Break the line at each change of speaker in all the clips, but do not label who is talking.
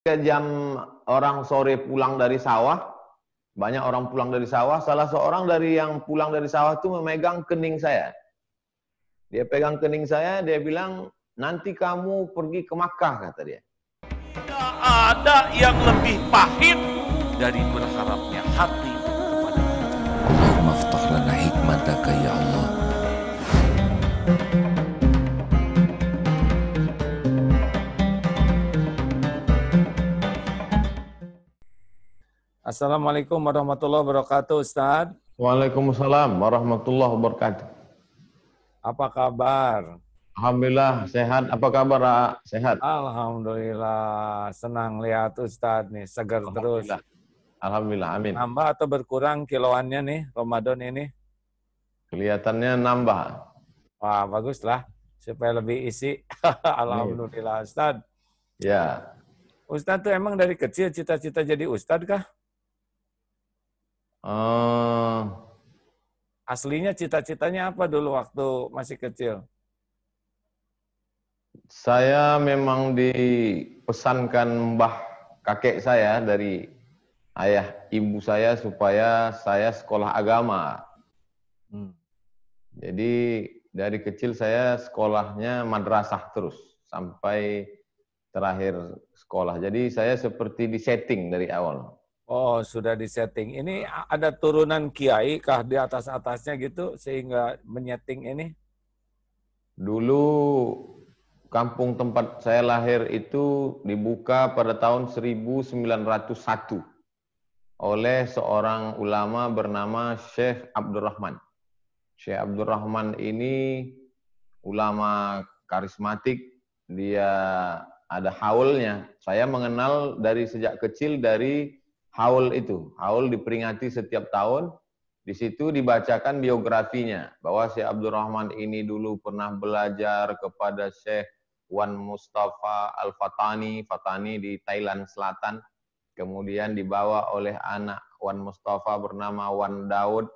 jam orang sore pulang dari sawah, banyak orang pulang dari sawah, salah seorang dari yang pulang dari sawah itu memegang kening saya. Dia pegang kening saya, dia bilang, nanti kamu pergi ke Makkah, kata dia.
Tidak ada yang lebih pahit dari berharapnya hati kepada Allah.
Allahumma aftah lana hikmataka ya Allah.
Assalamualaikum warahmatullahi wabarakatuh, Ustaz.
Waalaikumsalam warahmatullahi wabarakatuh.
Apa kabar?
Alhamdulillah sehat. Apa kabar? Sehat.
Alhamdulillah, senang lihat Ustaz nih, segar terus.
Alhamdulillah, amin.
Nambah atau berkurang kiloannya nih Ramadan ini?
Kelihatannya nambah.
Wah, bagus lah, supaya lebih isi. Alhamdulillah, Ustaz.
Ya.
Ustaz tuh emang dari kecil cita-cita jadi Ustaz kah? Aslinya cita-citanya apa dulu waktu masih kecil?
Saya memang dipesankan mbah kakek saya dari ayah ibu saya supaya saya sekolah agama. Jadi dari kecil saya sekolahnya madrasah terus sampai terakhir sekolah. Jadi saya seperti disetting dari awal.
Oh, sudah disetting. Ini ada turunan kiai kah di atas-atasnya gitu sehingga menyeting ini?
Dulu kampung tempat saya lahir itu dibuka pada tahun 1901 oleh seorang ulama bernama Syekh Abdurrahman. Syekh Abdurrahman ini ulama karismatik, dia ada haulnya. Saya mengenal dari sejak kecil dari haul itu. Haul diperingati setiap tahun. Di situ dibacakan biografinya bahwa Syekh Abdurrahman ini dulu pernah belajar kepada Syekh Wan Mustafa Al-Fatani, Fatani di Thailand Selatan. Kemudian dibawa oleh anak Wan Mustafa bernama Wan Daud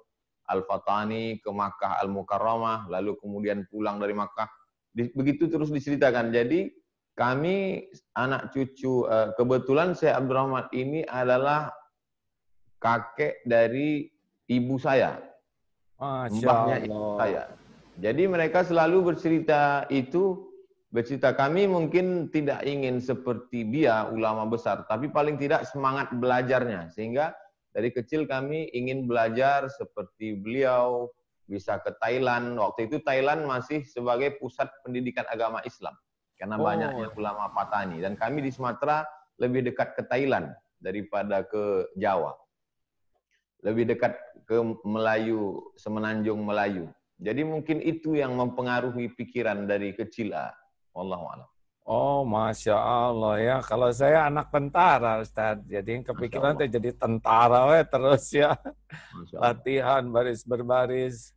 Al-Fatani ke Makkah Al-Mukarramah, lalu kemudian pulang dari Makkah. Begitu terus diceritakan. Jadi kami anak cucu, kebetulan Syekh Abdurrahman ini adalah kakek dari ibu saya, mbahnya ibu saya. Jadi mereka selalu bercerita itu, bercerita kami mungkin tidak ingin seperti dia ulama besar, tapi paling tidak semangat belajarnya. Sehingga dari kecil kami ingin belajar seperti beliau, bisa ke Thailand. Waktu itu Thailand masih sebagai pusat pendidikan agama Islam. Karena banyaknya ulama Patani. Dan kami di Sumatera lebih dekat ke Thailand daripada ke Jawa. Lebih dekat ke Melayu, Semenanjung Melayu. Jadi mungkin itu yang mempengaruhi pikiran dari kecil. Wallahualam.
Oh, Masya Allah ya. Kalau saya anak tentara, Ustaz. Jadi yang kepikiran tuh jadi tentara terus ya. Latihan baris berbaris.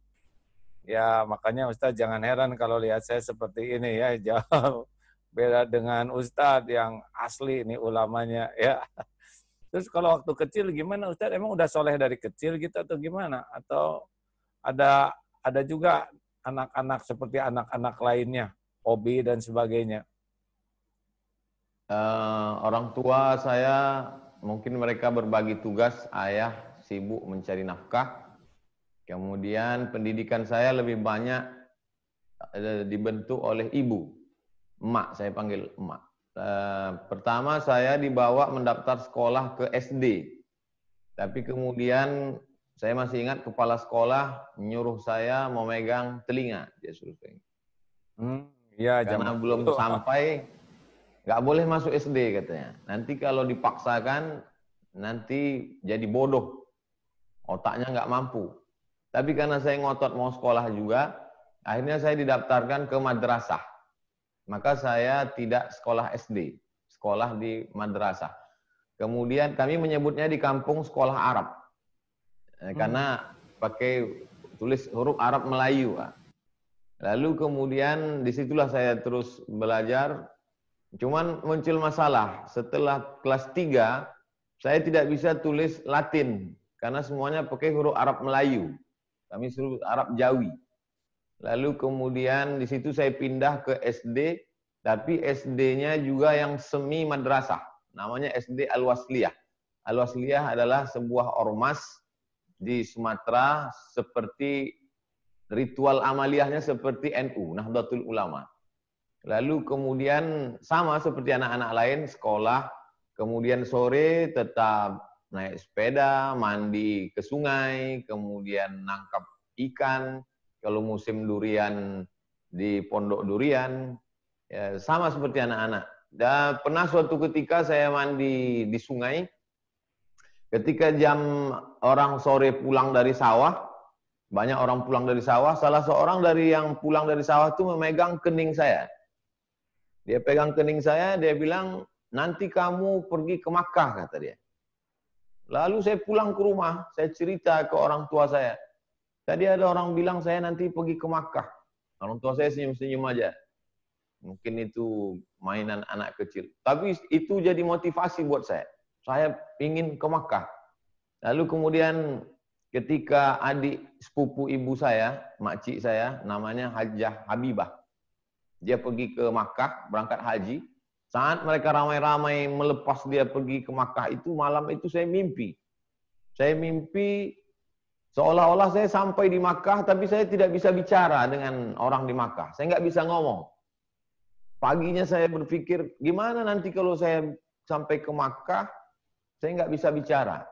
Ya, makanya Ustaz jangan heran kalau lihat saya seperti ini ya. Jauh beda dengan Ustadz yang asli ini ulamanya ya. Terus kalau waktu kecil gimana Ustadz? Emang udah soleh dari kecil gitu atau gimana? Atau ada juga anak-anak seperti anak-anak lainnya, hobi dan sebagainya?
Orang tua saya mungkin mereka berbagi tugas, ayah sibuk mencari nafkah. Kemudian pendidikan saya lebih banyak dibentuk oleh ibu. Emak, saya panggil emak. Pertama saya dibawa mendaftar sekolah ke SD. Tapi kemudian saya masih ingat kepala sekolah menyuruh saya memegang telinga. Dia suruh pegang.
Ya,
karena belum sampai, nggak boleh masuk SD katanya. Nanti kalau dipaksakan, nanti jadi bodoh. Otaknya nggak mampu. Tapi karena saya ngotot mau sekolah juga, akhirnya saya didaftarkan ke madrasah. Maka saya tidak sekolah SD, sekolah di madrasah. Kemudian kami menyebutnya di kampung sekolah Arab. Karena pakai tulis huruf Arab Melayu. Lalu kemudian disitulah saya terus belajar. Cuman muncul masalah. Setelah kelas 3, saya tidak bisa tulis Latin. Karena semuanya pakai huruf Arab Melayu. Kami suruh Arab Jawi. Lalu kemudian di situ saya pindah ke SD, tapi SD-nya juga yang semi madrasah. Namanya SD Al-Wasliyah. Al-Wasliyah adalah sebuah ormas di Sumatera, seperti ritual amaliyahnya seperti NU, Nahdlatul Ulama. Lalu kemudian sama seperti anak-anak lain, sekolah, kemudian sore tetap naik sepeda, mandi ke sungai, kemudian nangkap ikan, kalau musim durian di pondok durian, ya, sama seperti anak-anak. Dan pernah suatu ketika saya mandi di sungai, ketika jam orang sore pulang dari sawah, banyak orang pulang dari sawah, salah seorang dari yang pulang dari sawah itu memegang kening saya. Dia pegang kening saya, dia bilang, nanti kamu pergi ke Makkah, kata dia. Lalu saya pulang ke rumah, saya cerita ke orang tua saya. Tadi ada orang bilang saya nanti pergi ke Makkah. Orang tua saya senyum-senyum aja. Mungkin itu mainan anak kecil. Tapi itu jadi motivasi buat saya. Saya ingin ke Makkah. Lalu kemudian ketika adik sepupu ibu saya, makcik saya, namanya Hajjah Habibah. Dia pergi ke Makkah, berangkat haji. Saat mereka ramai-ramai melepas dia pergi ke Makkah itu, malam itu saya mimpi. Saya mimpi seolah-olah saya sampai di Makkah, tapi saya tidak bisa bicara dengan orang di Makkah. Saya nggak bisa ngomong. Paginya saya berpikir, gimana nanti kalau saya sampai ke Makkah, saya nggak bisa bicara.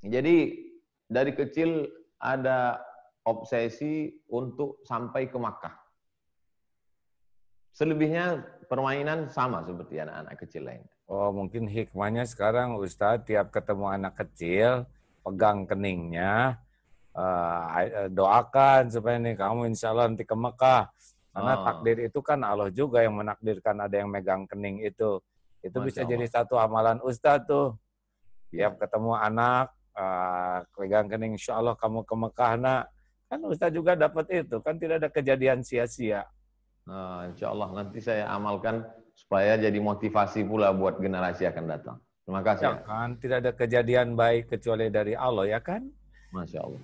Jadi dari kecil ada obsesi untuk sampai ke Makkah. Selebihnya permainan sama seperti anak-anak kecil lain.
Oh, mungkin hikmahnya sekarang Ustadz tiap ketemu anak kecil, pegang keningnya, doakan supaya nih kamu insya Allah nanti ke Mekah. Karena takdir itu kan Allah juga yang menakdirkan ada yang megang kening itu. Itu bisa jadi satu amalan Ustadz tuh. Tiap ketemu anak, pegang kening, insya Allah kamu ke Mekah, nak. Kan Ustadz juga dapat itu, kan tidak ada kejadian sia-sia.
Nah, insya Allah nanti saya amalkan supaya jadi motivasi pula buat generasi akan datang. Terima kasih.
Ya kan, tidak ada kejadian baik kecuali dari Allah, ya kan?
Masya Allah.